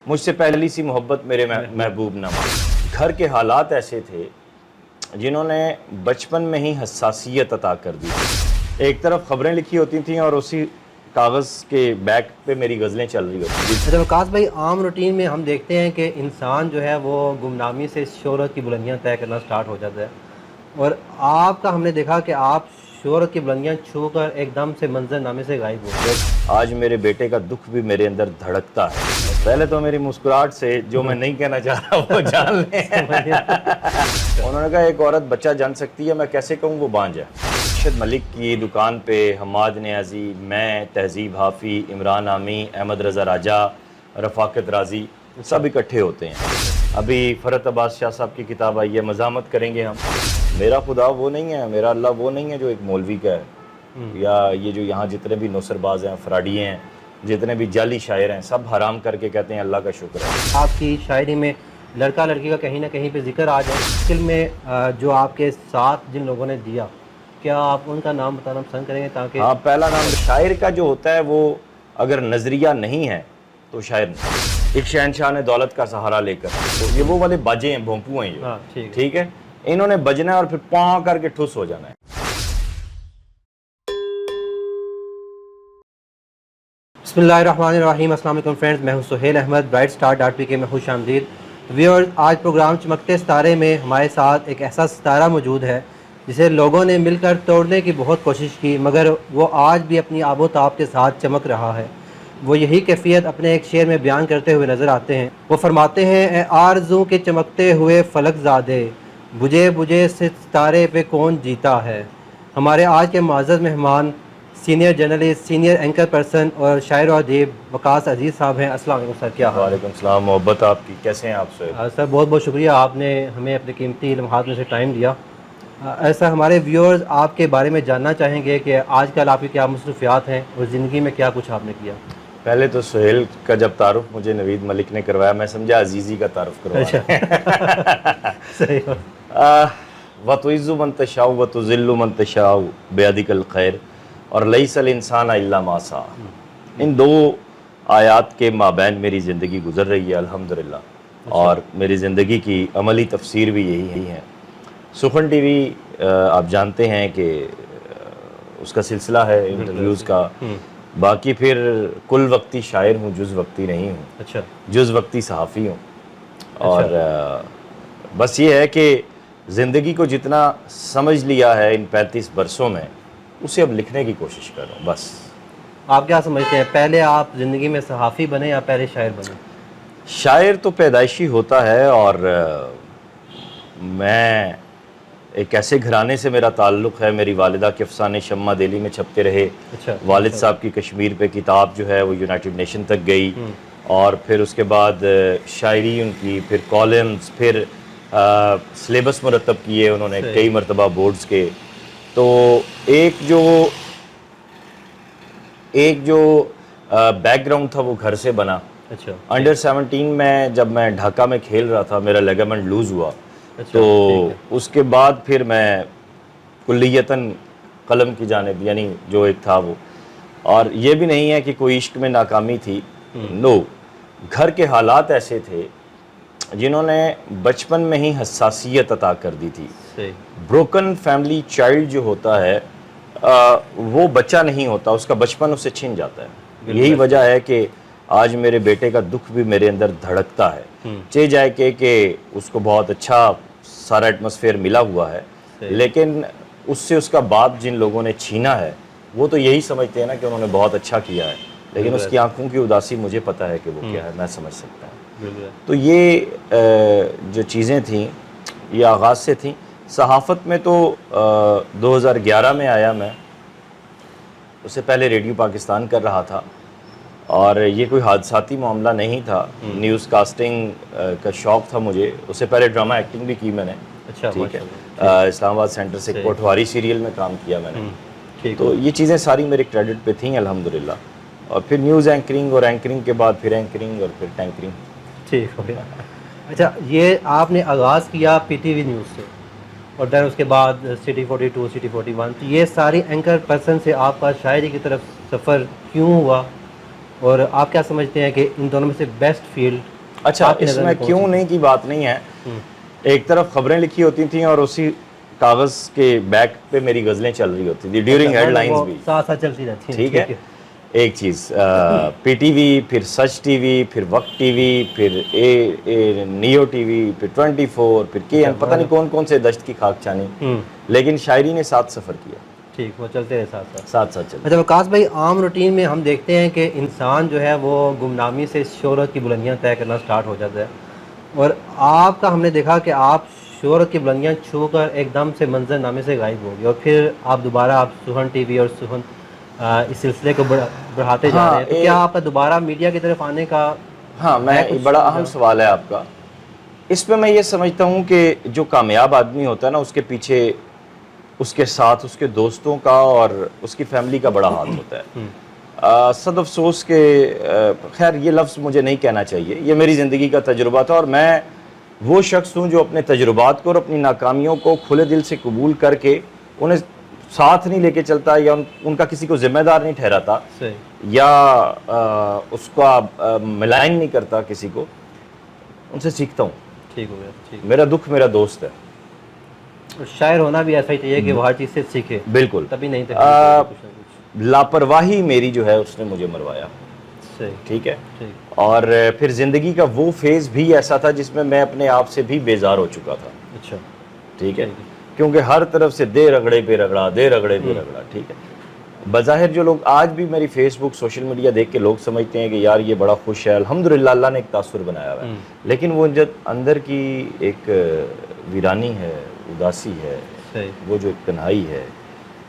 مجھ سے پہلی سی محبت میرے محبوب نہ مان۔ گھر کے حالات ایسے تھے جنہوں نے بچپن میں ہی حساسیت عطا کر دی تھی۔ ایک طرف خبریں لکھی ہوتی تھیں اور اسی کاغذ کے بیک پہ میری غزلیں چل رہی ہوتی تھیں۔ اچھا وقاص بھائی، عام روٹین میں ہم دیکھتے ہیں کہ انسان جو ہے وہ گمنامی سے شہرت کی بلندیاں طے کرنا سٹارٹ ہو جاتا ہے، اور آپ کا ہم نے دیکھا کہ آپ شہرت کی بلندیاں چھو کر ایک دم سے منظر نامے سے غائب ہو گئے۔ آج میرے بیٹے کا دکھ بھی میرے اندر دھڑکتا ہے۔ پہلے تو میری مسکراہٹ سے جو میں نہیں کہنا چاہ رہا وہ جان لیں۔ انہوں نے کہا ایک عورت بچہ جان سکتی ہے، میں کیسے کہوں وہ بانجھ ہے۔ ارشد ملک کی دکان پہ حماد نیازی، میں، تہذیب حافی، عمران عامی، احمد رضا راجہ، رفاقت رازی سب اکٹھے ہوتے ہیں۔ ابھی فرحت عباس شاہ صاحب کی کتاب آئی ہے، مزاحمت کریں گے ہم۔ میرا خدا وہ نہیں ہے، میرا اللہ وہ نہیں ہے جو ایک مولوی کا ہے، یا یہ جو یہاں جتنے بھی نوسر باز ہیں، فراڈیے ہیں، جتنے بھی جعلی شاعر ہیں، سب حرام کر کے کہتے ہیں اللہ کا شکر ہے۔ آپ کی شاعری میں لڑکا لڑکی کا کہیں نہ کہیں پہ ذکر آ جائے۔ فلم میں جو آپ کے ساتھ جن لوگوں نے دیا، کیا آپ ان کا نام بتانا پسند کریں گے تاکہ؟ ہاں، پہلا نام شاعر کا جو ہوتا ہے وہ اگر نظریہ نہیں ہے تو شاعر نہیں۔ ایک شہنشاہ نے دولت کا سہارا لے کر، تو یہ وہ والے باجے ہیں، بھونپو ہیں یہ، ٹھیک ہے، انہوں نے بجنا ہے اور پھر پاں کر کے ٹھس ہو جانا ہے۔ بسم اللہ الرحمن الرحیم۔ السلام علیکم فرینڈز، میں ہوں Sohail Ahmed, bright star .pk میں خوش آمدید۔ ویورز، آج پروگرام چمکتے ستارے میں ہمارے ساتھ ایک ایسا ستارہ موجود ہے جسے لوگوں نے مل کر توڑنے کی بہت کوشش کی، مگر وہ آج بھی اپنی آب و تاب کے ساتھ چمک رہا ہے۔ وہ یہی کیفیت اپنے ایک شعر میں بیان کرتے ہوئے نظر آتے ہیں۔ وہ فرماتے ہیں، اے آرزو کے چمکتے ہوئے فلک زادے، بجھے بجھے سے ستارے پہ کون جیتا ہے۔ ہمارے آج کے معزز مہمان senior journalist, senior anchor person اور شاعر و ادیب وقاص عزیز صاحب ہیں۔ السلام علیکم سر، کیا حال؟ وعلیکم السلام، محبت آپ کی، کیسے ہیں آپ سہیل؟ سر بہت بہت شکریہ، آپ نے ہمیں اپنے قیمتی لمحات میں سے ٹائم دیا۔ ایسا ہمارے ویورز آپ کے بارے میں جاننا چاہیں گے کہ آج کل آپ کی کیا مصروفیات ہیں اور زندگی میں کیا کچھ آپ نے کیا۔ پہلے تو سہیل کا جب تعارف مجھے نوید ملک نے کروایا، میں سمجھا عزیزی کا تعارف کروایا۔ صحیح۔ وَتُعِزُّ مَن تَشَاءُ وَتُذِلُّ مَن تَشَاءُ بِیَدِکَ الْخَیرُ اور لَیسَ الْإِنسَانَ إِلَّا مَا سَعَىٰ، ان دو آیات کے مابین میری زندگی گزر رہی ہے الحمدللہ، اور میری زندگی کی عملی تفسیر بھی یہی ہے۔ سخن ٹی وی آپ جانتے ہیں کہ اس کا سلسلہ ہے انٹرویوز کا، باقی پھر کل وقتی شاعر ہوں، جز وقتی نہیں ہوں۔ اچھا، جز وقتی صحافی ہوں، اور بس یہ ہے کہ زندگی کو جتنا سمجھ لیا ہے ان 35 برسوں میں، اسے اب لکھنے کی کوشش کر رہا ہوں بس۔ آپ کیا سمجھتے ہیں، پہلے آپ زندگی میں صحافی بنے یا پہلے شاعر بنے؟ شاعر تو پیدائشی ہوتا ہے، اور میں ایک ایسے گھرانے سے میرا تعلق ہے، میری والدہ کے افسانے شمع دہلی میں چھپتے رہے، والد صاحب کی کشمیر پہ کتاب جو ہے وہ یونائٹڈ نیشن تک گئی، اور پھر اس کے بعد شاعری ان کی، پھر کالمز، پھر سلیبس مرتب کیے انہوں نے کئی مرتبہ بورڈز کے۔ تو ایک جو بیک گراؤنڈ تھا وہ گھر سے بنا۔ اچھا، انڈر 17 میں جب میں ڈھاکہ میں کھیل رہا تھا، میرا لیگامنٹ لوز ہوا، تو اس کے بعد پھر میں کلیتاً قلم کی جانب، یعنی جو ایک تھا وہ، اور یہ بھی نہیں ہے کہ کوئی عشق میں ناکامی تھی، نو، گھر کے حالات ایسے تھے جنہوں نے بچپن میں ہی حساسیت عطا کر دی تھی۔ بروکن فیملی چائلڈ جو ہوتا ہے وہ بچہ نہیں ہوتا، اس کا بچپن اسے چھن جاتا ہے۔ یہی وجہ ہے کہ آج میرے بیٹے کا دکھ بھی میرے اندر دھڑکتا ہے، چاہے جائے کہ اس کو بہت اچھا سارا ایٹماسفیئر ملا ہوا ہے، لیکن اس سے اس کا باپ جن لوگوں نے چھینا ہے وہ تو یہی سمجھتے ہیں نا کہ انہوں نے بہت اچھا کیا ہے، لیکن اس کی آنکھوں کی اداسی مجھے پتہ ہے کہ وہ کیا ہے، میں سمجھ سکتا ہوں۔ تو یہ جو چیزیں تھیں یہ آغاز سے تھیں۔ صحافت میں تو 2011 میں آیا میں، اس سے پہلے ریڈیو پاکستان کر رہا تھا، اور یہ کوئی حادثاتی معاملہ نہیں تھا، نیوز کاسٹنگ کا شوق تھا مجھے، اس سے پہلے ڈرامہ ایکٹنگ بھی کی میں نے، ٹھیک ہے، اسلام آباد سینٹر سے کوٹواری سیریل میں کام کیا میں نے، تو یہ چیزیں ساری میرے کریڈٹ پہ تھیں الحمدللہ، اور پھر نیوز اینکرنگ، اور اینکرنگ کے بعد پھر اینکرنگ، اور پھر ٹینکرنگ۔ ٹھیک ہو گیا۔ اچھا، یہ آپ نے آغاز کیا پی ٹی وی نیوز سے، اور دین اس کے بعد سٹی 42، سٹی 41، تو یہ ساری اینکر پرسن سے آپ کا شاعری کی طرف سفر کیوں ہوا، اور آپ کیا سمجھتے ہیں کہ ان دونوں میں سے بیسٹ فیلڈ اچھا اس میں کیوں نہیں کی بات نہیں ہے. ایک طرف خبریں لکھی ہوتی تھیں اور اسی کاغذ کے بیک پہ میری غزلیں چل رہی ہوتی تھی ڈیورنگ ہیڈ لائنز بھی ساتھ ساتھ چلتی رہتی ہیں. ٹھیک ہے. ایک چیز پی ٹی وی، پھر سچ ٹی وی، پھر وقت ٹی وی، پھر نیو ٹی وی، پھر 24، پھر کے پتہ نہیں کون کون سے دشت کی خاک چھانی. لیکن شاعری نے ساتھ سفر کیا. ٹھیک، وہ چلتے رہے ساتھ ساتھ ساتھ ساتھ چلتے. اچھا وقاص بھائی، عام روٹین میں ہم دیکھتے ہیں کہ انسان جو ہے وہ گمنامی سے شہرت کی بلندیاں طے کرنا سٹارٹ ہو جاتا ہے، اور آپ کا ہم نے دیکھا کہ آپ شہرت کی بلندیاں چھو کر ایک دم سے منظر نامے سے غائب ہو گئے، اور پھر آپ دوبارہ آپ سہن ٹی وی اور سہن اس سلسلے کو بڑھاتے جا رہے ہیں. تو کیا آپ کا دوبارہ میڈیا کی طرف آنے کا؟ ہاں، میں بڑا اہم سوال ہے آپ کا. اس پہ میں یہ سمجھتا ہوں کہ جو کامیاب آدمی ہوتا ہے نا، اس کے پیچھے اس کے ساتھ اس کے دوستوں کا اور اس کی فیملی کا بڑا ہاتھ ہوتا ہے. صد افسوس کہ خیر یہ لفظ مجھے نہیں کہنا چاہیے، یہ میری زندگی کا تجربہ تھا، اور میں وہ شخص ہوں جو اپنے تجربات کو اور اپنی ناکامیوں کو کھلے دل سے قبول کر کے انہیں ساتھ نہیں لے کے چلتا، یا ان کا کسی کو ذمہ دار نہیں ٹھہراتا، یا اس کا ملائن نہیں کرتا کسی کو. ان سے سیکھتا ہوں. ٹھیک ہو گیا. میرا دکھ میرا دوست ہے. شاعر ہونا بھی ایسا ہی چاہیے کہ وہ ہر چیز سے سیکھے. بالکل. تبھی نہیں لاپرواہی میری جو ہے اس نے مجھے مروایا. ٹھیک ہے. اور پھر زندگی کا وہ فیز بھی ایسا تھا جس میں میں اپنے آپ سے بھی بیزار ہو چکا تھا. اچھا. ٹھیک ہے. کیونکہ ہر طرف سے دے رگڑے پہ رگڑا، دے رگڑے پہ رگڑا. ٹھیک ہے. بظاہر جو لوگ آج بھی میری فیس بک سوشل میڈیا دیکھ کے لوگ سمجھتے ہیں کہ یار یہ بڑا خوش ہے، الحمدللہ اللہ نے ایک تاثر بنایا ہوا ہے، لیکن وہ جب اندر کی ایک ویرانی ہے، اداسی ہے، وہ جو ایک تنہائی ہے.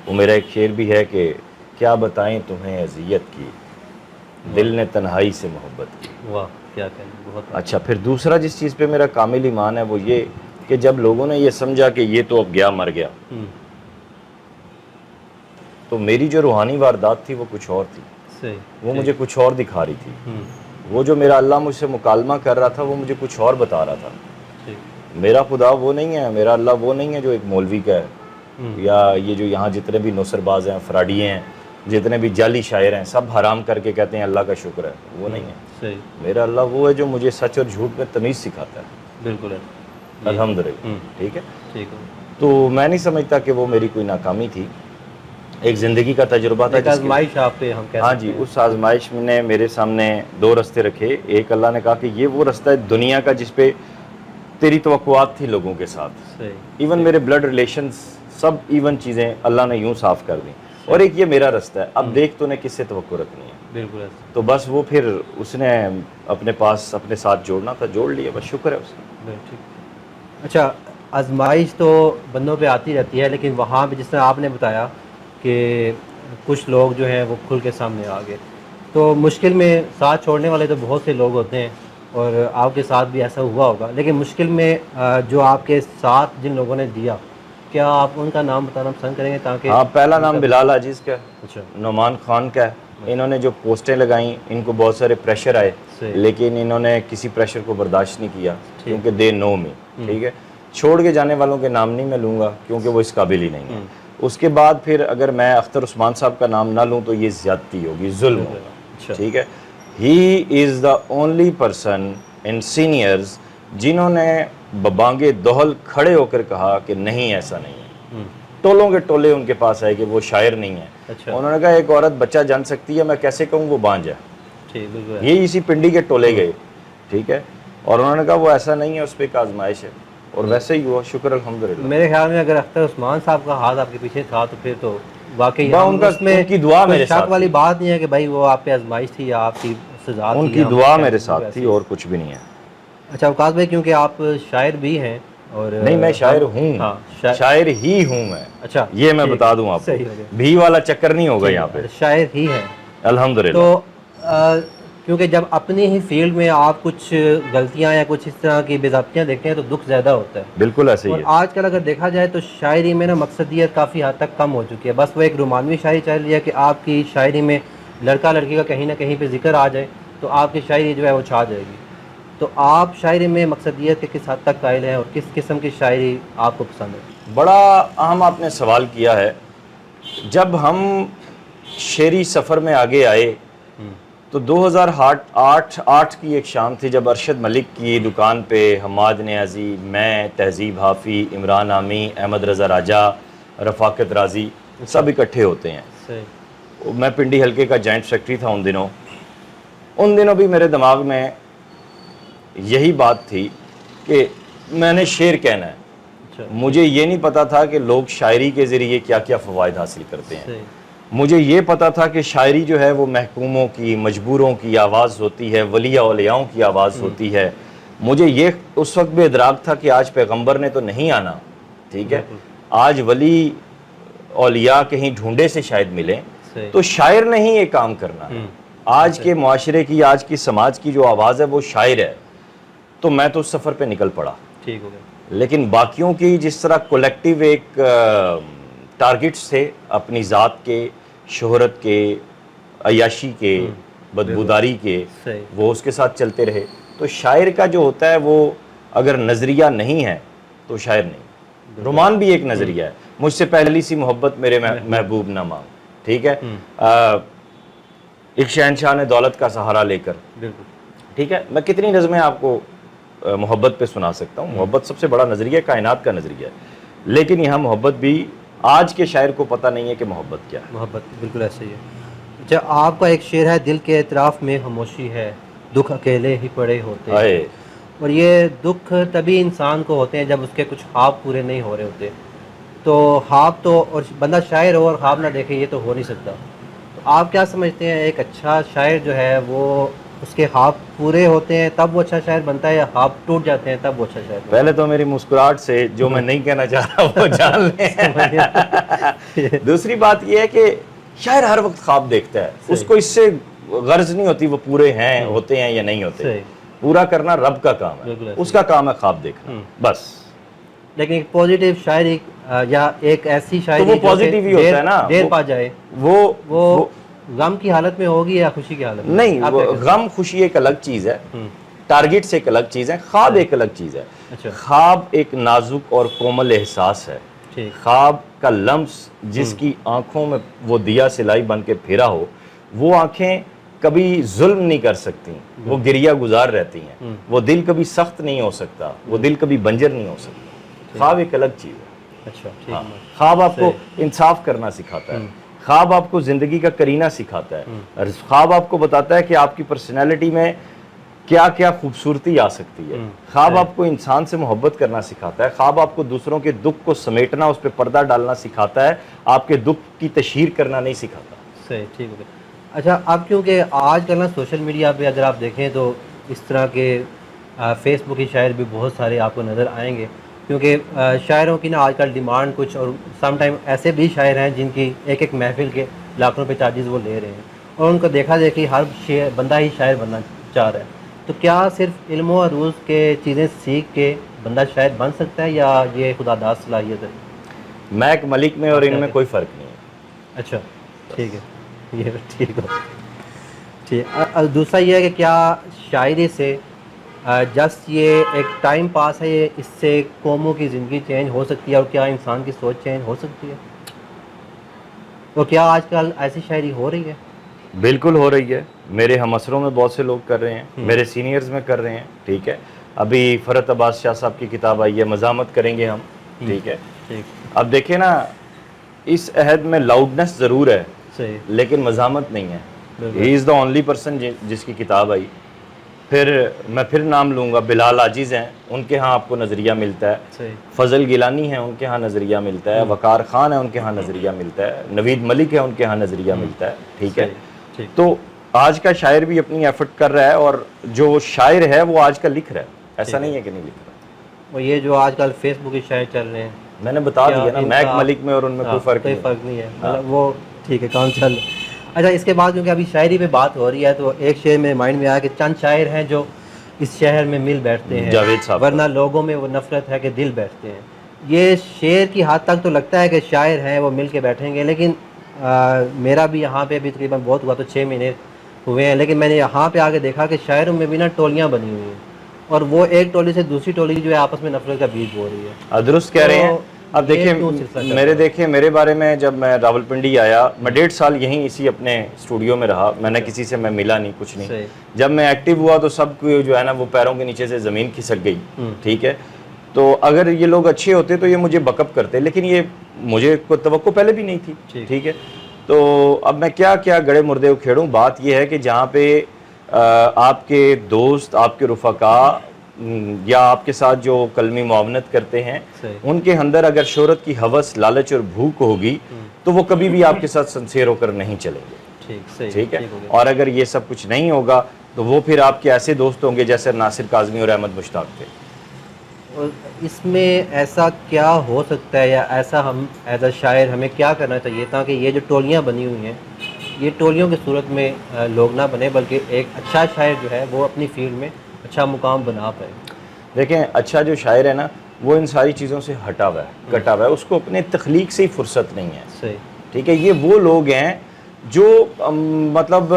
وہ میرا ایک شعر بھی ہے کہ کیا بتائیں تمہیں اذیت کی، دل نے تنہائی سے محبت کی. واہ کیا کہنا. بہت اچھا. پھر دوسرا جس چیز پہ میرا کامل ایمان ہے وہ یہ کہ جب لوگوں نے یہ سمجھا کہ یہ تو اب گیا مر گیا، تو میری جو روحانی واردات تھی وہ کچھ اور تھی. وہ مجھے کچھ اور دکھا رہی تھی. وہ جو میرا اللہ مجھ سے مکالمہ کر رہا تھا وہ مجھے کچھ اور بتا رہا تھا. میرا خدا وہ نہیں ہے، میرا اللہ وہ نہیں ہے جو ایک مولوی کا ہے، یا یہ جو یہاں جتنے بھی نصر باز ہیں، فراڈیے ہیں، جتنے بھی جعلی شاعر ہیں، سب حرام کر کے کہتے ہیں اللہ کا شکر ہے. وہ نہیں ہے. میرا اللہ وہ ہے جو مجھے سچ اور جھوٹ میں تمیز سکھاتا ہے. بالکل ہے. الحمدللہ. ٹھیک ہے. تو میں نہیں سمجھتا کہ وہ میری کوئی ناکامی تھی، ایک زندگی کا تجربہ تھا. آزمائش آپ پہ ہم کہہ ہاں جی. اس آزمائش نے میرے سامنے دو رستے رکھے. ایک اللہ نے کہا کہ یہ وہ رستہ ہے دنیا کا جس پہ تیری توقعات تھی لوگوں کے ساتھ، ایون میرے بلڈ ریلیشنز سب ایون چیزیں اللہ نے یوں صاف کر دیں، اور ایک یہ میرا رستہ ہے. اب دیکھ تو نے کس سے توقع رکھنی ہے. بالکل. تو بس وہ پھر اس نے اپنے پاس اپنے ساتھ جوڑنا تھا، جوڑ لیا، بس شکر ہے اس کا. اچھا. آزمائش تو بندوں پہ آتی رہتی ہے، لیکن وہاں پہ جس طرح آپ نے بتایا کہ کچھ لوگ جو ہیں وہ کھل کے سامنے آ گئے، تو مشکل میں ساتھ چھوڑنے والے تو بہت سے لوگ ہوتے ہیں، اور آپ کے ساتھ بھی ایسا ہوا ہوگا. لیکن مشکل میں جو آپ کے ساتھ جن لوگوں نے دیا، کیا آپ ان کا نام بتانا پسند کریں گے تاکہ؟ ہاں. پہلا نام بلال عاجز کا ہے. اچھا. نعمان خان کا ہے. انہوں نے جو پوسٹیں لگائیں ان کو بہت سارے پریشر آئے، لیکن انہوں نے کسی پریشر کو برداشت نہیں کیا، کیونکہ دے نو می. ٹھیک ہے. چھوڑ کے جانے والوں کے نام نہیں میں لوں گا کیونکہ وہ اس قابل ہی نہیں ہے. اس کے بعد پھر اگر میں اختر عثمان صاحب کا نام نہ لوں تو یہ زیادتی ہوگی، ظلم ہوگا. ٹھیک ہے. He is the only person in seniors جنہوں نے ببانگے دہل کھڑے ہو کر کہا کہ نہیں ایسا نہیں ہے. ٹولوں کے ٹولے ان کے پاس آئے کہ وہ شاعر نہیں ہے. انہوں نے کہا ایک عورت بچہ جان سکتی ہے، میں کیسے کہوں وہ بانجھ ہے. یہ اسی پنڈی کے ٹولے گئے. ٹھیک ہے. اور انہوں نے کہا وہ ایسا نہیں ہے، اس پہ ایک آزمائش ہے، اور ویسے ہی ہوا. شکر الحمدللہ. میرے خیال میں اگر اختر عثمان صاحب کا ہاتھ آپ کے پیچھے تھا تو پھر تو واقعی ان کی دعا میرے ساتھ شک والی بات نہیں ہے کہ بھائی وہ آپ پہ آزمائش تھی یا آپ کی سزا تھی. ان کی دعا میرے ساتھ تھی اور کچھ بھی نہیں ہے. اچھا وقاص بھائی، کیونکہ آپ شاعر بھی ہیں اور نہیں میں شاعر ہوں. شاعر ہی ہوں میں. اچھا. یہ میں بتا دوں آپ کو، بھی والا چکر نہیں ہوگا یہاں پہ. شاعر ہی ہیں الحمدللہ. تو کیونکہ جب اپنی ہی فیلڈ میں آپ کچھ غلطیاں یا کچھ اس طرح کی بے ضابطیاں دیکھتے ہیں تو دکھ زیادہ ہوتا ہے. بالکل ایسے ہی ہے. اور آج کل اگر دیکھا جائے تو شاعری میں نا مقصدیت کافی حد تک کم ہو چکی ہے. بس وہ ایک رومانوی شاعری چل رہی ہے کہ آپ کی شاعری میں لڑکا لڑکی کا کہیں نہ کہیں پہ ذکر آ جائے تو آپ کی شاعری جو ہے وہ چھا جائے گی. تو آپ شاعری میں مقصدیت کے کس حد تک قائل ہیں اور کس قسم کی شاعری آپ کو پسند ہے؟ بڑا اہم آپ نے سوال کیا ہے. جب ہم شعری سفر میں آگے آئے تو 2008 کی ایک شام تھی جب ارشد ملک کی دکان پہ حماد نیازی، میں، تہذیب حافی، عمران عامی، احمد رضا راجہ، رفاقت رازی سب اکٹھے ہوتے ہیں. صحیح. میں پنڈی حلقے کا جوائنٹ سیکرٹری تھا ان دنوں بھی میرے دماغ میں یہی بات تھی کہ میں نے شعر کہنا ہے. مجھے یہ نہیں پتا تھا کہ لوگ شاعری کے ذریعے کیا کیا فوائد حاصل کرتے ہیں. مجھے یہ پتا تھا کہ شاعری جو ہے وہ محکوموں کی، مجبوروں کی آواز ہوتی ہے، ولی اولیاؤں کی آواز ہوتی ہے. مجھے یہ اس وقت بھی ادراک تھا کہ آج پیغمبر نے تو نہیں آنا، ٹھیک ہے، آج ولی اولیاء کہیں ڈھونڈے سے شاید ملیں، تو شاعر نے ہی یہ کام کرنا ہے. آج کے معاشرے کی، آج کی سماج کی جو آواز ہے وہ شاعر ہے. تو میں تو اس سفر پہ نکل پڑا. ٹھیک ہو گیا. لیکن باقیوں کی جس طرح کولیکٹیو ایک ٹارگٹس تھے اپنی ذات کے، شہرت کے، عیاشی کے، بدبوداری کے، وہ اس کے ساتھ چلتے رہے. تو شاعر کا جو ہوتا ہے وہ اگر نظریہ نہیں ہے تو شاعر نہیں. رومان بھی ایک نظریہ ہے. مجھ سے پہلی سی محبت میرے محبوب نہ مانگ، ٹھیک ہے. ایک شہنشاہ نے دولت کا سہارا لے کر، ٹھیک ہے. میں کتنی نظمیں آپ کو محبت پہ سنا سکتا ہوں. محبت سب سے بڑا نظریہ کائنات کا نظریہ ہے. لیکن یہاں محبت بھی آج کے شاعر کو پتہ نہیں ہے کہ محبت کیا ہے. محبت بالکل ایسے ہی ہے. اچھا، آپ کا ایک شعر ہے، دل کے اطراف میں خاموشی ہے، دکھ اکیلے ہی پڑے ہوتے ہیں. اور یہ دکھ تبھی انسان کو ہوتے ہیں جب اس کے کچھ خواب پورے نہیں ہو رہے ہوتے. تو خواب تو، اور بندہ شاعر ہو اور خواب نہ دیکھے، یہ تو ہو نہیں سکتا. تو آپ کیا سمجھتے ہیں، ایک اچھا شاعر جو ہے وہ اس کے خواب پورے ہوتے ہیں تب وہ اچھا شاعر بنتا ہے، یا خواب ٹوٹ جاتے ہیں تب وہ اچھا شاعر بنتا ہے؟ پہلے تو میری مسکراہٹ سے جو میں نہیں کہنا چاہ رہا وہ جان لیں. دوسری بات یہ ہے کہ شاعر ہر وقت خواب دیکھتا ہے. اس کو اس سے غرض نہیں ہوتی وہ پورے ہیں، ہوتے ہیں یا نہیں ہوتے. پورا کرنا رب کا کام ہے، اس کا کام ہے خواب دیکھنا بس. لیکن ایک پازیٹیو شاعری یا ایک ایسی شاعری تو وہ پازیٹیو ہی ہوتا ہے نا، دیر پا جائے، وہ غم کی حالت میں ہوگی یا خوشی کی حالت میں؟ نہیں، غم خوشی ایک الگ چیز ہے، ٹارگٹس ایک الگ چیز ہے، خواب ایک الگ چیز ہے. خواب ایک نازک اور کومل احساس ہے. خواب کا لمس جس کی آنکھوں میں وہ دیا سلائی بن کے پھیرا ہو، وہ آنکھیں کبھی ظلم نہیں کر سکتی، وہ گریہ گزار رہتی ہیں. وہ دل کبھی سخت نہیں ہو سکتا، وہ دل کبھی بنجر نہیں ہو سکتا. خواب ایک الگ چیز ہے. اچھا، خواب آپ کو انصاف کرنا سکھاتا ہے. خواب آپ کو زندگی کا کرینہ سکھاتا ہے. خواب آپ کو بتاتا ہے کہ آپ کی پرسنالٹی میں کیا کیا خوبصورتی آ سکتی ہے. خواب آپ کو انسان سے محبت کرنا سکھاتا ہے. خواب آپ کو دوسروں کے دکھ کو سمیٹنا، اس پہ پردہ ڈالنا سکھاتا ہے. آپ کے دکھ کی تشہیر کرنا نہیں سکھاتا. صحیح، ٹھیک ہو گیا. اچھا، اب کیونکہ آج کل نا سوشل میڈیا پہ اگر آپ دیکھیں تو اس طرح کے فیس بک کی شاعر بھی بہت سارے آپ کو نظر آئیں گے، کیونکہ شاعروں کی نا آج کل ڈیمانڈ کچھ، اور سم ٹائم ایسے بھی شاعر ہیں جن کی ایک محفل کے لاکھوں روپے چارجز وہ لے رہے ہیں، اور ان کو دیکھا دیکھی ہر بندہ ہی شاعر بننا چاہ رہا ہے. تو کیا صرف علم و عروض کے چیزیں سیکھ کے بندہ شاعر بن سکتا ہے، یا یہ خدا داد صلاحیت ہے؟ میک ملک میں اور ان میں کوئی فرق نہیں ہے. اچھا، ٹھیک ہے، یہ ٹھیک ہو ٹھیک. دوسرا یہ ہے کہ کیا شاعری سے جسٹ یہ ایک ٹائم پاس ہے، یہ اس سے قوموں کی زندگی چینج ہو سکتی ہے، اور کیا انسان کی سوچ چینج ہو سکتی ہے؟ اور کیا آج کل ایسی شاعری ہو رہی ہے؟ بالکل ہو رہی ہے. میرے ہم عصروں میں بہت سے لوگ کر رہے ہیں، میرے سینئرز میں کر رہے ہیں. ٹھیک ہے، ابھی فرحت عباس شاہ صاحب کی کتاب آئی ہے، مزاحمت کریں گے ہم. ٹھیک ہے، اب دیکھیں نا، اس عہد میں لاؤڈنس ضرور ہے لیکن مزاحمت نہیں ہے. He is the only person جس کی کتاب آئی. پھر میں پھر نام لوں گا، بلال عاجز ہیں، ان کے ہاں آپ کو نظریہ ملتا ہے. فضل گیلانی ہیں، ان کے ہاں نظریہ ملتا ہے. وقار خان ہیں، ان کے ہاں نظریہ ملتا ہے. نوید ملک ہے، ان کے ہاں نظریہ ملتا ہے. ٹھیک ہے، تو آج کا شاعر بھی اپنی ایفرٹ کر رہا ہے، اور جو شاعر ہے وہ آج کا لکھ رہا ہے. ایسا نہیں ہے کہ نہیں لکھ رہا. وہ یہ جو آج کل فیس بک کے شاعر چل رہے ہیں، میں نے بتا دیا نا، میک ملک میں اور ان میں کوئی فرق نہیں ہے. مطلب وہ ٹھیک ہے، کام چل. اچھا، اس کے بعد کیونکہ ابھی شاعری پہ بات ہو رہی ہے تو ایک شعر میں مائنڈ میں آیا کہ چند شاعر ہیں جو اس شہر میں مل بیٹھتے ہیں، جاوید صاحب، ورنہ لوگوں میں وہ نفرت ہے کہ دل بیٹھتے ہیں. یہ شعر کی حد تک تو لگتا ہے کہ شاعر ہیں وہ مل کے بیٹھیں گے، لیکن میرا بھی یہاں پہ بھی تقریباً بہت ہوا تو 6 مہینے ہوئے ہیں، لیکن میں نے یہاں پہ آ کے دیکھا کہ شاعروں میں بھی نا ٹولیاں بنی ہوئی ہیں، اور وہ ایک ٹولی سے دوسری ٹولی جو ہے آپس میں نفرت کا بیج بو رہی ہے. درست کہہ رہے ہیں. اب دیکھیں میرے بارے میں جب میں راولپنڈی آیا میں 1.5 سال یہیں اسی اپنے اسٹوڈیو میں رہا, میں نے کسی سے میں ملا نہیں, کچھ نہیں. جب میں ایکٹیو ہوا تو سب کو جو ہے نا وہ پیروں کے نیچے سے زمین کھسک گئی, ٹھیک ہے. تو اگر یہ لوگ اچھے ہوتے تو یہ مجھے بیک اپ کرتے, لیکن یہ مجھے کوئی توقع پہلے بھی نہیں تھی, ٹھیک ہے. تو اب میں کیا گڑے مردے کھیڑوں. بات یہ ہے کہ جہاں پہ آپ کے دوست, آپ کے رفقا یا آپ کے ساتھ جو کلمی معاونت کرتے ہیں ان کے اندر اگر شہرت کی ہوس, لالچ اور بھوک ہوگی تو وہ کبھی بھی آپ کے ساتھ سنسیئر ہو کر نہیں چلیں گے, ٹھیک ہے. اور اگر یہ سب کچھ نہیں ہوگا تو وہ پھر آپ کے ایسے دوست ہوں گے جیسے ناصر کاظمی اور احمد مشتاق تھے. اور اس میں ایسا کیا ہو سکتا ہے یا ایسا ہم ایز اے شاعر ہمیں کیا کرنا چاہیے تاکہ یہ جو ٹولیاں بنی ہوئی ہیں یہ ٹولیوں کی صورت میں لوگ نہ بنے, بلکہ ایک اچھا شاعر جو ہے وہ اپنی فیلڈ میں اچھا مقام بنا پائے؟ دیکھیں اچھا جو شاعر ہے نا وہ ان ساری چیزوں سے ہٹا ہوا ہے, کٹا ہوا ہے, اس کو اپنے تخلیق سے ہی فرصت نہیں ہے. صحیح, ٹھیک ہے. یہ وہ لوگ ہیں جو مطلب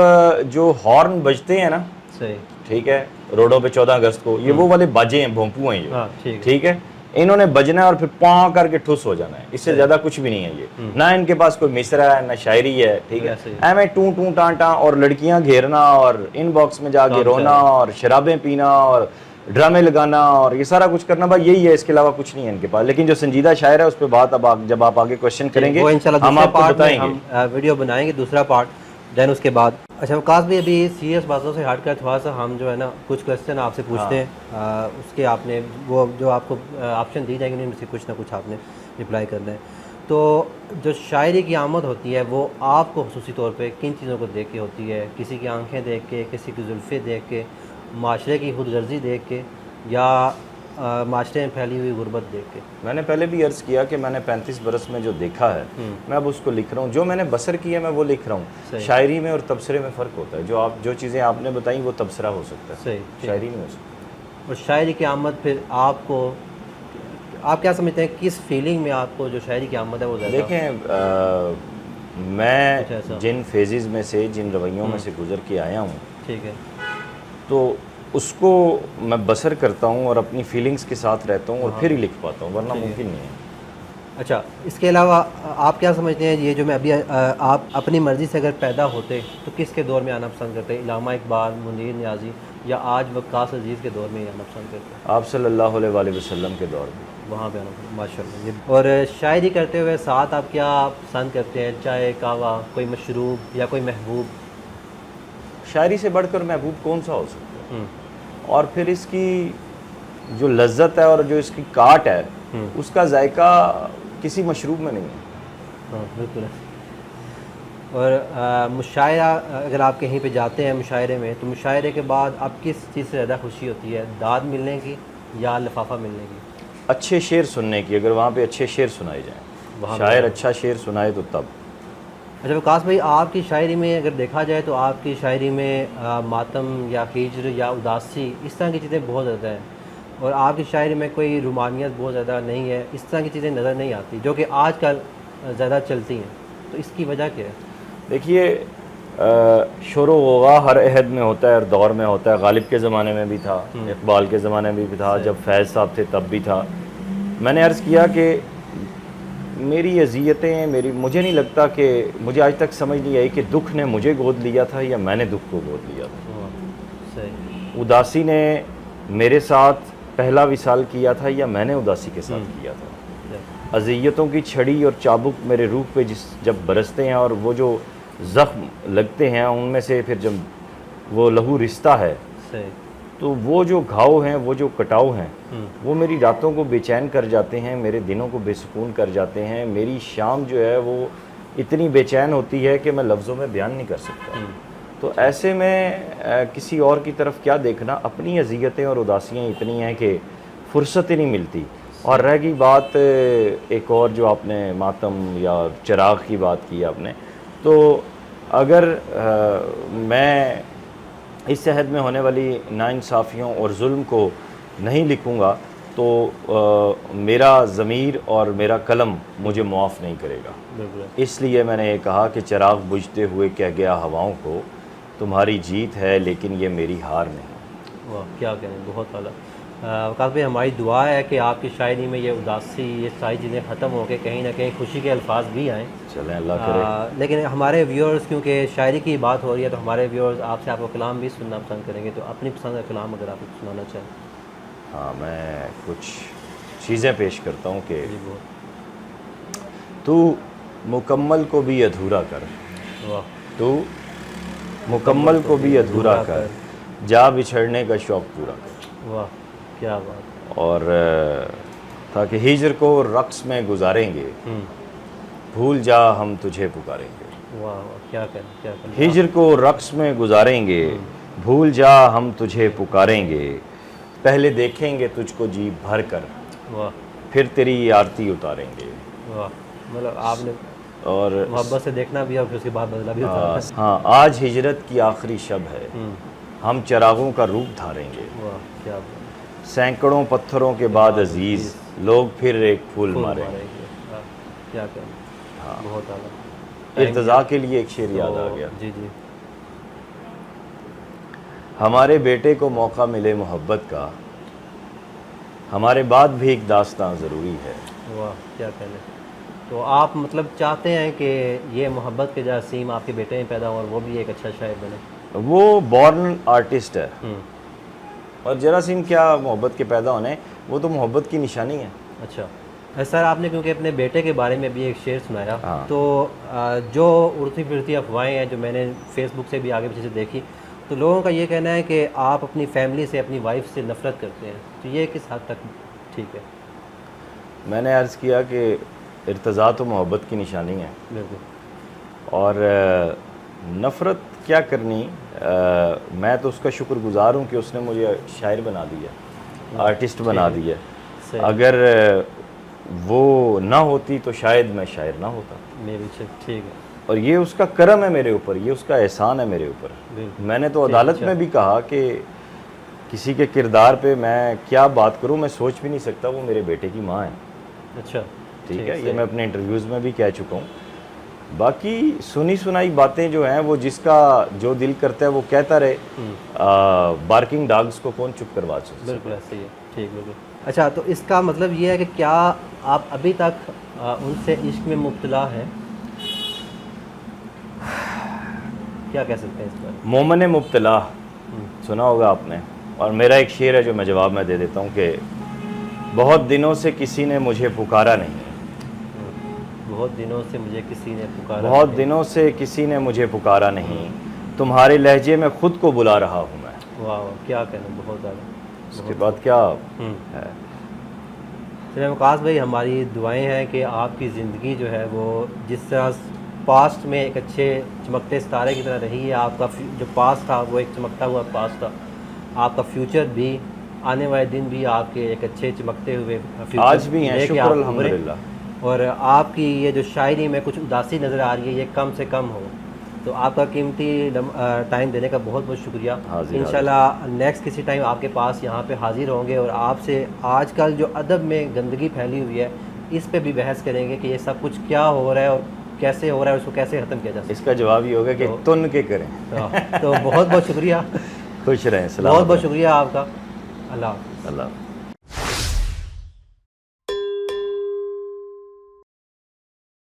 جو ہارن بجتے ہیں نا, صحیح, ٹھیک ہے, روڈوں پہ 14 اگست کو, یہ وہ والے باجے ہیں, بھونپو ہیں یہ, ٹھیک ہے. انہوں نے بجنا ہے اور پھر پاں کر کے ٹھوس ہو جانا ہے, اس سے زیادہ کچھ بھی نہیں ہے. یہ نہ ان کے پاس کوئی مصرع ہے نہ شاعری ہے, ٹھیک ہے. ایویں ٹوں ٹوں ٹاں ٹاں اور لڑکیاں گھیرنا اور ان باکس میں جا کے رونا اور شرابیں پینا اور ڈرامے لگانا اور یہ سارا کچھ کرنا, بھائی یہی ہے, اس کے علاوہ کچھ نہیں ہے ان کے پاس. لیکن جو سنجیدہ شاعر ہے اس پہ بات اب جب آپ آگے کوشچن کریں گے ہم آپ کو بتائیں گے, ہم ویڈیو بنائیں گے دوسرا پارٹ دین اس کے بعد. اچھا وقاص بھائی, ابھی سیریس باتوں سے ہٹ کر تھوڑا سا ہم جو ہے نا کچھ کوشچن آپ سے پوچھتے ہیں, اس کے آپ نے وہ جو آپ کو آپشن دی جائیں گے ان میں سے کچھ نہ کچھ آپ نے رپلائی کرنا ہے. تو جو شاعری کی آمد ہوتی ہے وہ آپ کو خصوصی طور پہ کن چیزوں کو دیکھ کے ہوتی ہے؟ کسی کی آنکھیں دیکھ کے, کسی کی زلفیں دیکھ کے, معاشرے کی خود غرضی دیکھ کے, یا معاشرے میں پھیلی ہوئی غربت دیکھ کے؟ میں نے پہلے بھی عرض کیا کہ میں نے 35 برس میں جو دیکھا ہے میں اب اس کو لکھ رہا ہوں. جو میں نے بسر کی ہے میں وہ لکھ رہا ہوں. شاعری میں اور تبصرے میں فرق ہوتا ہے. جو چیزیں آپ نے بتائیں وہ تبصرہ ہو سکتا ہے, شاعری نہیں ہو سکتا. اور شاعری کی آمد پھر آپ کو, آپ کیا سمجھتے ہیں کس فیلنگ میں آپ کو جو شاعری کی آمد ہے وہ زیادہ؟ دیکھیں میں جن فیزز میں سے, جن رویوں میں سے گزر کے آیا ہوں, ٹھیک ہے, تو اس کو میں بسر کرتا ہوں اور اپنی فیلنگز کے ساتھ رہتا ہوں اور پھر ہی لکھ پاتا ہوں, ورنہ ممکن نہیں ہے. اچھا, اس کے علاوہ آپ کیا سمجھتے ہیں یہ جو میں ابھی آپ اپنی مرضی سے اگر پیدا ہوتے تو کس کے دور میں آنا پسند کرتے؟ علامہ اقبال, منیر نیازی, یا آج وقاص عزیز کے دور میں آنا پسند کرتے؟ آپ صلی اللہ علیہ وآلہ وسلم کے دور میں, وہاں پہ آنا ماشاء اللہ. اور شاعری کرتے ہوئے ساتھ آپ کیا پسند کرتے ہیں؟ چائے, قہوہ, کوئی مشروب یا کوئی محبوب؟ شاعری سے بڑھ کر محبوب کون سا ہو سکتا ہے؟ اور پھر اس کی جو لذت ہے اور جو اس کی کاٹ ہے اس کا ذائقہ کسی مشروب میں نہیں ہے. بالکل. اور مشاعرہ اگر آپ کہیں پہ جاتے ہیں مشاعرے میں, تو مشاعرے کے بعد آپ کس چیز سے زیادہ خوشی ہوتی ہے؟ داد ملنے کی یا لفافہ ملنے کی؟ اچھے شعر سننے کی, اگر وہاں پہ اچھے شعر سنائے جائیں, شاعر اچھا شعر سنائے تو تب. اچھا وقاص بھائی, آپ کی شاعری میں اگر دیکھا جائے تو آپ کی شاعری میں ماتم یا ہجر یا اداسی اس طرح کی چیزیں بہت زیادہ ہیں, اور آپ کی شاعری میں کوئی رومانیت بہت زیادہ نہیں ہے, اس طرح کی چیزیں نظر نہیں آتی جو کہ آج کل زیادہ چلتی ہیں. تو اس کی وجہ کیا ہے؟ دیکھیے شور و غوغا ہر عہد میں ہوتا ہے, ہر دور میں ہوتا ہے. غالب کے زمانے میں بھی تھا, اقبال کے زمانے میں بھی تھا, جب فیض صاحب تھے تب بھی تھا. میں نے عرض کیا کہ میری اذیتیں مجھے نہیں لگتا کہ مجھے آج تک سمجھ نہیں آئی کہ دکھ نے مجھے گود لیا تھا یا میں نے دکھ کو گود لیا تھا. اداسی نے میرے ساتھ پہلا وصال کیا تھا یا میں نے اداسی کے ساتھ کیا تھا. اذیتوں کی چھڑی اور چابک میرے روح پہ جب برستے ہیں اور وہ جو زخم لگتے ہیں ان میں سے پھر جب وہ لہو رشتہ ہے تو وہ جو گھاؤ ہیں, وہ جو کٹاؤ ہیں, وہ میری راتوں کو بے چین کر جاتے ہیں, میرے دنوں کو بے سکون کر جاتے ہیں. میری شام جو ہے وہ اتنی بے چین ہوتی ہے کہ میں لفظوں میں بیان نہیں کر سکتا. تو ایسے میں کسی اور کی طرف کیا دیکھنا, اپنی اذیتیں اور اداسیاں اتنی ہیں کہ فرصت ہی نہیں ملتی. اور رہ گئی بات ایک اور جو آپ نے ماتم یا چراغ کی بات کی آپ نے, تو اگر میں اس عہد میں ہونے والی ناانصافیوں اور ظلم کو نہیں لکھوں گا تو میرا ضمیر اور میرا قلم مجھے معاف نہیں کرے گا. اس لیے میں نے یہ کہا کہ چراغ بجھتے ہوئے کہہ گیا ہواؤں کو, تمہاری جیت ہے لیکن یہ میری ہار نہیں. واہ کیا کہیں, بہت اعلیٰ. وقاص بھائی ہماری دعا ہے کہ آپ کی شاعری میں یہ اداسی یہ ساری چیزیں ختم ہو کے کہیں نہ کہیں خوشی کے الفاظ بھی آئیں. چلیں اللہ کرے. لیکن ہمارے ویورز کیونکہ شاعری کی بات ہو رہی ہے تو ہمارے ویورز آپ سے آپ کا کلام بھی سننا پسند کریں گے, تو اپنی پسند کا کلام اگر آپ کو سنانا چاہیں. ہاں میں کچھ چیزیں پیش کرتا ہوں کہ جی وہ تو مکمل کو بھی ادھورا کر, واہ تو مکمل کو بھی ادھورا کر, جا بچھڑنے کا شوق پورا کر. واہ کیا بات. اور تاکہ ہجر کو رقص میں گزاریں گے, بھول جا ہم تجھے پکاریں گے. واہ واہ کیا کریں کیا کریں. ہجر کو رقص میں گزاریں گے, بھول جا ہم تجھے پکاریں گے, پہلے دیکھیں گے تجھ کو جی بھر کر, واہ پھر تیری آرتی اتاریں گے. واہ مطلب آپ نے اور محبت سے دیکھنا بھی اور پھر اس کے بعد بدلا بھی ہوتا ہے. ہاں آج ہجرت کی آخری شب ہے, ہم چراغوں کا روپ دھاریں گے. واہ کیا بات. سینکڑوں پتھروں کے بعد عزیز, لوگ پھر ایک پھول ماریں گے. واہ کیا کریں. بہت اعلیٰ. ارتضا کے لیے ایک شعر یاد آ گیا. جی جی ہمارے بیٹے کو موقع ملے محبت کا, ہمارے بعد بھی ایک داستان ضروری ہے. واہ کیا کہنے. تو آپ مطلب چاہتے ہیں کہ یہ محبت کے جراثیم آپ کے بیٹے میں پیدا ہوں اور وہ بھی ایک اچھا شاعر بنے. وہ بورن آرٹسٹ ہے, اور جراثیم کیا محبت کے پیدا ہونے, وہ تو محبت کی نشانی ہے. اچھا سر, آپ نے کیونکہ اپنے بیٹے کے بارے میں بھی ایک شعر سنایا, ہاں. تو جو اڑتی پھرتی افواہیں ہیں جو میں نے فیس بک سے بھی آگے پیچھے سے دیکھی, تو لوگوں کا یہ کہنا ہے کہ آپ اپنی فیملی سے اپنی وائف سے نفرت کرتے ہیں, تو یہ کس حد تک ٹھیک ہے؟ میں نے عرض کیا کہ ارتضا تو محبت کی نشانی ہے, بالکل. اور نفرت کیا کرنی. میں تو اس کا شکر گزار ہوں کہ اس نے مجھے شاعر بنا دیا, آرٹسٹ بنا دیا. اگر وہ نہ ہوتی تو شاید میں شاعر نہ ہوتا. میری ٹھیک ہے. اور یہ اس کا کرم ہے میرے اوپر, یہ اس کا احسان ہے میرے اوپر. میں نے تو عدالت میں بھی کہا کہ کسی کے کردار پہ میں کیا بات کروں, میں سوچ بھی نہیں سکتا. وہ میرے بیٹے کی ماں ہے. اچھا ٹھیک ہے, یہ میں اپنے انٹرویوز میں بھی کہہ چکا ہوں. باقی سنی سنائی باتیں جو ہیں وہ جس کا جو دل کرتا ہے وہ کہتا رہے. بارکنگ ڈاگز کو کون چپ کروا سکتا. بالکل ایسے ہی ہے. ٹھیک بالکل. اچھا تو اس کا مطلب یہ ہے کہ کیا آپ ابھی تک ان سے عشق میں مبتلا ہیں؟ کیا کہہ سکتے ہیں اس پر؟ مومن مبتلا سنا ہوگا آپ نے, اور میرا ایک شعر ہے جو میں جواب میں دے دیتا ہوں کہ بہت دنوں سے کسی نے مجھے پکارا نہیں. بہت دنوں سے مجھے کسی نے پکارا, بہت دنوں سے کسی نے مجھے پکارا نہیں, تمہارے لہجے میں خود کو بلا رہا ہوں میں. واہ کیا کہنا, بہت زیادہ. اس کے بعد کیا ہے. چلیں وقاص بھائی, ہماری دعائیں ہیں کہ آپ کی زندگی جو ہے وہ جس طرح پاسٹ میں ایک اچھے چمکتے ستارے کی طرح رہی ہے, آپ کا جو پاسٹ تھا وہ ایک چمکتا ہوا پاسٹ تھا, آپ کا فیوچر بھی, آنے والے دن بھی آپ کے ایک اچھے چمکتے ہوئے آج بھی ہیں, شکر الحمدللہ. اور آپ کی یہ جو شاعری میں کچھ اداسی نظر آ رہی ہے یہ کم سے کم ہو. تو آپ کا قیمتی ٹائم دینے کا بہت بہت شکریہ. انشاءاللہ نیکسٹ کسی ٹائم آپ کے پاس یہاں پہ حاضر ہوں گے اور آپ سے آج کل جو ادب میں گندگی پھیلی ہوئی ہے اس پہ بھی بحث کریں گے کہ یہ سب کچھ کیا ہو رہا ہے اور کیسے ہو رہا ہے, اس کو کیسے ختم کیا جا سکتا ہے. اس کا جواب یہ ہوگا کہ تن کے کریں. تو بہت بہت شکریہ. خوش رہیں. بہت بہت شکریہ آپ کا. اللہ حافظ. اللہ